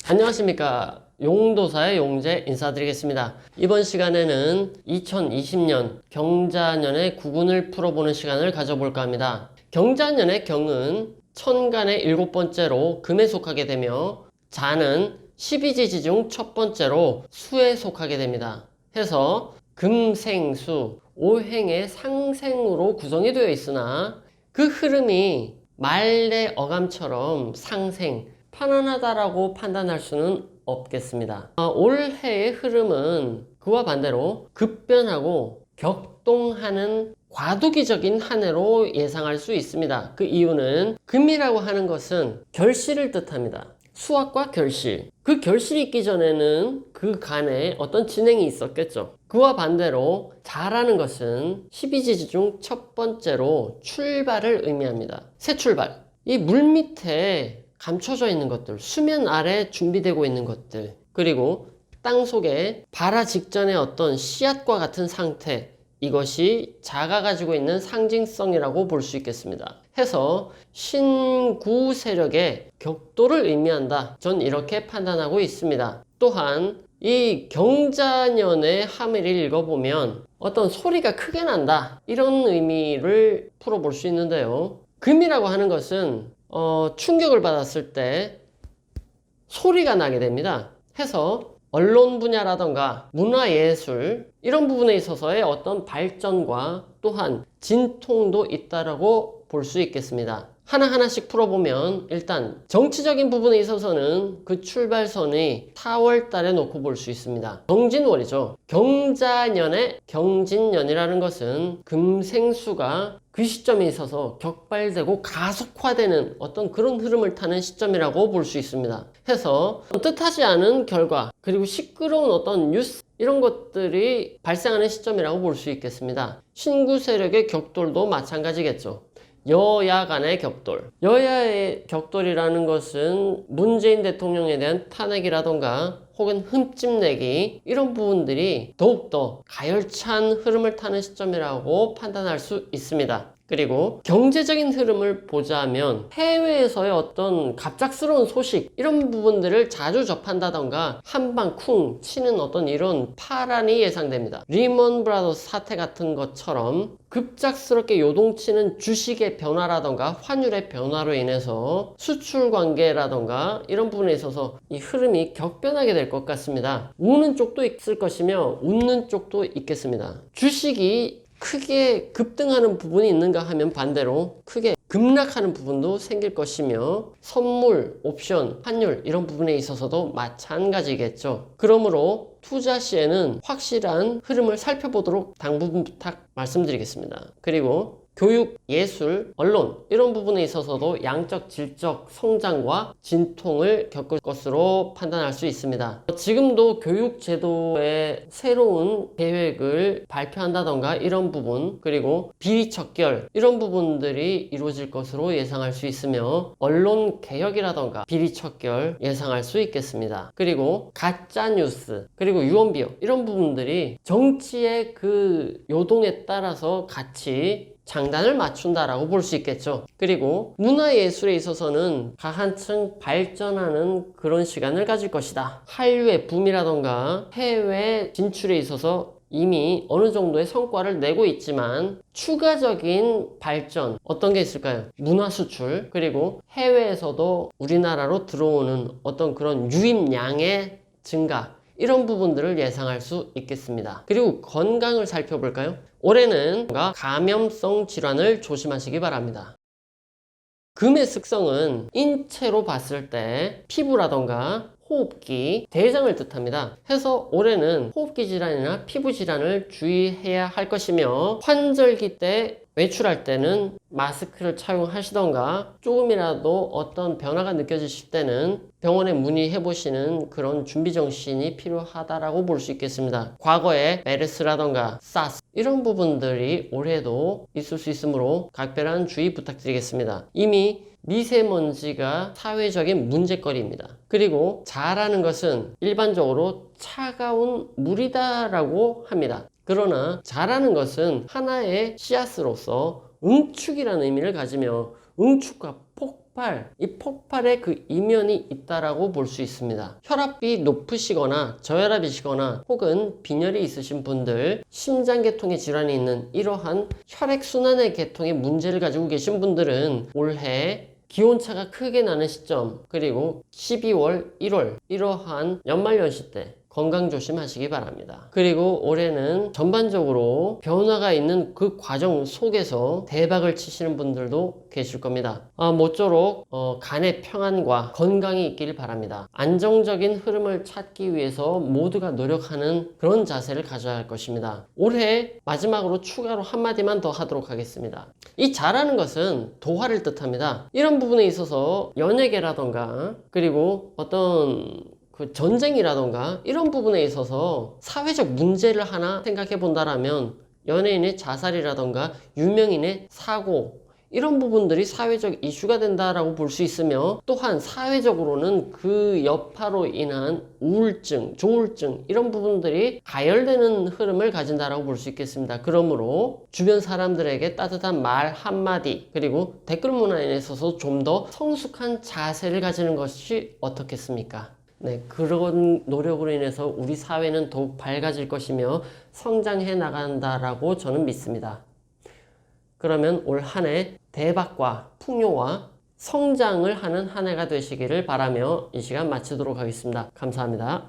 안녕하십니까. 용도사의 용재 인사드리겠습니다. 이번 시간에는 2020년 경자년의 구군을 풀어보는 시간을 가져볼까 합니다. 경자년의 경은 천간의 7번째로 금에 속하게 되며 자는 12지지 중 첫 번째로 수에 속하게 됩니다. 해서 금생수 5행의 상생으로 구성이 되어 있으나 그 흐름이 말의 어감처럼 상생, 편안하다라고 판단할 수는 없겠습니다. 올해의 흐름은 그와 반대로 급변하고 격동하는 과도기적인 한 해로 예상할 수 있습니다. 그 이유는 금이라고 하는 것은 결실을 뜻합니다. 수확과 결실. 그 결실이 있기 전에는 그 간에 어떤 진행이 있었겠죠. 그와 반대로 자라는 것은 12지지 중 첫 번째로 출발을 의미합니다. 새 출발. 이 물 밑에 감춰져 있는 것들, 수면 아래 준비되고 있는 것들, 그리고 땅 속에 발화 직전의 어떤 씨앗과 같은 상태, 이것이 자가 가지고 있는 상징성이라고 볼 수 있겠습니다. 해서 신구 세력의 격도를 의미한다. 전 이렇게 판단하고 있습니다. 또한 이 경자년의 함의를 읽어보면 어떤 소리가 크게 난다, 이런 의미를 풀어볼 수 있는데요. 금이라고 하는 것은 충격을 받았을 때 소리가 나게 됩니다. 해서 언론 분야라던가 문화예술 이런 부분에 있어서의 어떤 발전과 또한 진통도 있다라고 볼 수 있겠습니다. 하나하나씩 풀어보면 일단 정치적인 부분에 있어서는 그 출발선이 4월 달에 놓고 볼 수 있습니다. 경진월이죠. 경자년의 경진년이라는 것은 금생수가 그 시점에 있어서 격발되고 가속화되는 어떤 그런 흐름을 타는 시점이라고 볼 수 있습니다. 해서 뜻하지 않은 결과, 그리고 시끄러운 어떤 뉴스 이런 것들이 발생하는 시점이라고 볼 수 있겠습니다. 신구 세력의 격돌도 마찬가지겠죠. 여야 간의 격돌. 여야의 격돌이라는 것은 문재인 대통령에 대한 탄핵이라던가 혹은 흠집내기, 이런 부분들이 더욱더 가열찬 흐름을 타는 시점이라고 판단할 수 있습니다. 그리고 경제적인 흐름을 보자면 해외에서의 어떤 갑작스러운 소식, 이런 부분들을 자주 접한다던가 한방 쿵 치는 어떤 이런 파란이 예상됩니다. 리먼 브라더스 사태 같은 것처럼 급작스럽게 요동치는 주식의 변화라던가 환율의 변화로 인해서 수출 관계라던가 이런 부분에 있어서 이 흐름이 격변하게 될 것 같습니다. 우는 쪽도 있을 것이며 웃는 쪽도 있겠습니다. 주식이 크게 급등하는 부분이 있는가 하면 반대로 크게 급락하는 부분도 생길 것이며 선물, 옵션, 환율 이런 부분에 있어서도 마찬가지겠죠. 그러므로 투자 시에는 확실한 흐름을 살펴보도록 당부분 부탁 말씀드리겠습니다. 그리고 교육, 예술, 언론 이런 부분에 있어서도 양적, 질적 성장과 진통을 겪을 것으로 판단할 수 있습니다. 지금도 교육제도의 새로운 계획을 발표한다던가 이런 부분, 그리고 비리 척결 이런 부분들이 이루어질 것으로 예상할 수 있으며 언론 개혁이라던가 비리 척결 예상할 수 있겠습니다. 그리고 가짜 뉴스, 그리고 유언비어 이런 부분들이 정치의 그 요동에 따라서 같이 장단을 맞춘다라고 볼 수 있겠죠. 그리고 문화예술에 있어서는 가한층 발전하는 그런 시간을 가질 것이다. 한류의 붐이라던가 해외 진출에 있어서 이미 어느 정도의 성과를 내고 있지만 추가적인 발전, 어떤 게 있을까요? 문화 수출, 그리고 해외에서도 우리나라로 들어오는 어떤 그런 유입량의 증가, 이런 부분들을 예상할 수 있겠습니다. 그리고 건강을 살펴볼까요? 올해는 감염성 질환을 조심하시기 바랍니다. 금의 습성은 인체로 봤을 때 피부라던가 호흡기, 대장을 뜻합니다. 해서 올해는 호흡기 질환이나 피부 질환을 주의해야 할 것이며 환절기 때 외출할 때는 마스크를 착용하시던가 조금이라도 어떤 변화가 느껴지실 때는 병원에 문의해 보시는 그런 준비 정신이 필요하다라고 볼 수 있겠습니다. 과거에 메르스라던가 사스 이런 부분들이 올해도 있을 수 있으므로 각별한 주의 부탁드리겠습니다. 이미 미세먼지가 사회적인 문제거리입니다. 그리고 자라는 것은 일반적으로 차가운 물이다라고 합니다. 그러나 자라는 것은 하나의 씨앗으로서 응축이라는 의미를 가지며 응축과 폭발 폭발, 이 폭발의 그 이면이 있다라고 볼 수 있습니다. 혈압이 높으시거나 저혈압이시거나 혹은 빈혈이 있으신 분들, 심장계통의 질환이 있는 이러한 혈액순환의 계통에 문제를 가지고 계신 분들은 올해 기온차가 크게 나는 시점, 그리고 12월, 1월 이러한 연말연시 때 건강 조심하시기 바랍니다. 그리고 올해는 전반적으로 변화가 있는 그 과정 속에서 대박을 치시는 분들도 계실 겁니다. 모쪼록 간의 평안과 건강이 있길 바랍니다. 안정적인 흐름을 찾기 위해서 모두가 노력하는 그런 자세를 가져야 할 것입니다. 올해 마지막으로 추가로 한마디만 더 하도록 하겠습니다. 이 잘하는 것은 도화를 뜻합니다. 이런 부분에 있어서 연예계라던가 그리고 어떤 그 전쟁이라던가 이런 부분에 있어서 사회적 문제를 하나 생각해 본다라면 연예인의 자살이라던가 유명인의 사고 이런 부분들이 사회적 이슈가 된다라고 볼 수 있으며, 또한 사회적으로는 그 여파로 인한 우울증, 조울증 이런 부분들이 가열되는 흐름을 가진다라고 볼 수 있겠습니다. 그러므로 주변 사람들에게 따뜻한 말 한마디, 그리고 댓글 문화에 있어서 좀 더 성숙한 자세를 가지는 것이 어떻겠습니까? 네, 그런 노력으로 인해서 우리 사회는 더욱 밝아질 것이며 성장해 나간다라고 저는 믿습니다. 그러면 올 한 해 대박과 풍요와 성장을 하는 한 해가 되시기를 바라며 이 시간 마치도록 하겠습니다. 감사합니다.